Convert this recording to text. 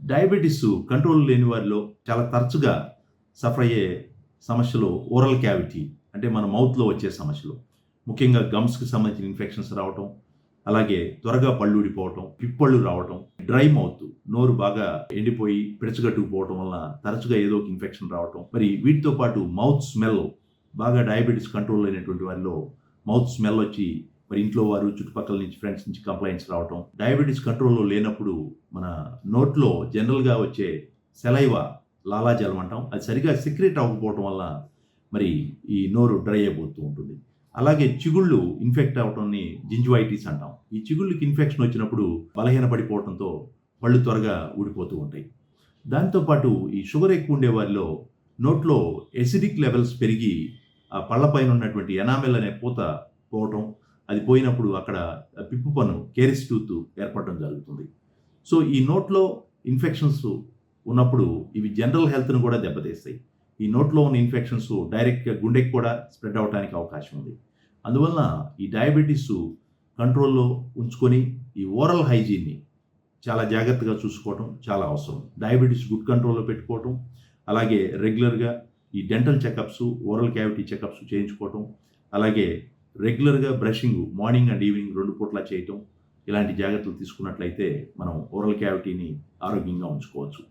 Diabetes control లేని వారిలో చాలా తరచుగా సఫర్ అయ్యే సమస్యలు ఓరల్ క్యావిటీ, అంటే మన మౌత్లో వచ్చే సమస్యలు. ముఖ్యంగా గమ్స్కి సంబంధించిన ఇన్ఫెక్షన్స్ రావటం, అలాగే త్వరగా పళ్ళు ఊడిపోవటం, పిప్పళ్ళు రావటం, డ్రై మౌత్, నోరు బాగా ఎండిపోయి పిడచగట్టుకుపోవటం వల్ల తరచుగా ఏదో ఒక ఇన్ఫెక్షన్ రావటం. మరి వీటితో పాటు మౌత్ స్మెల్, బాగా డయాబెటిస్ కంట్రోల్ అయినటువంటి వారిలో మౌత్ స్మెల్ వచ్చి మరి ఇంట్లో వారు, చుట్టుపక్కల నుంచి, ఫ్రెండ్స్ నుంచి కంప్లైంట్స్ రావటం. డయాబెటిస్ కంట్రోల్లో లేనప్పుడు మన నోట్లో జనరల్గా వచ్చే సెలైవా, లాలాజలం అంటాం, అది సరిగా సెక్రేట్ అవ్వకపోవటం వల్ల మరి ఈ నోరు డ్రై అయిపోతూ ఉంటుంది. అలాగే చిగుళ్ళు ఇన్ఫెక్ట్ అవటాన్ని జింజివైటిస్ అంటాం. ఈ చిగుళ్ళకి ఇన్ఫెక్షన్ వచ్చినప్పుడు బలహీన పడిపోవడంతో పళ్ళు త్వరగా ఊడిపోతూ ఉంటాయి. దాంతోపాటు ఈ షుగర్ ఎక్కువ ఉండే వారిలో నోట్లో ఎసిడిక్ లెవెల్స్ పెరిగి ఆ పళ్ళపైన ఉన్నటువంటి ఎనామెల్ అనే పూత పోవటం, అది పోయినప్పుడు అక్కడ పిప్పు పన్ను, కేరిస్ టూత్ ఏర్పడడం జరుగుతుంది. సో ఈ నోట్లో ఇన్ఫెక్షన్స్ ఉన్నప్పుడు ఇవి జనరల్ హెల్త్ను కూడా దెబ్బతీస్తాయి. ఈ నోట్లో ఉన్న ఇన్ఫెక్షన్స్ డైరెక్ట్గా గుండెకి కూడా స్ప్రెడ్ అవ్వడానికి అవకాశం ఉంది. అందువలన ఈ డయాబెటీస్ కంట్రోల్లో ఉంచుకొని ఈ ఓరల్ హైజీన్ని చాలా జాగ్రత్తగా చూసుకోవటం చాలా అవసరం. డయాబెటీస్ గుడ్ కంట్రోల్లో పెట్టుకోవటం, అలాగే రెగ్యులర్గా ఈ dental checkups, oral cavity checkups చేయించుకోవటం, అలాగే రెగ్యులర్గా బ్రషింగ్ మార్నింగ్ అండ్ ఈవినింగ్ 2 పూట్ల చేయటం, ఇలాంటి జాగ్రత్తలు తీసుకున్నట్లయితే మనం ఓరల్ క్యావిటీని ఆరోగ్యంగా ఉంచుకోవచ్చు.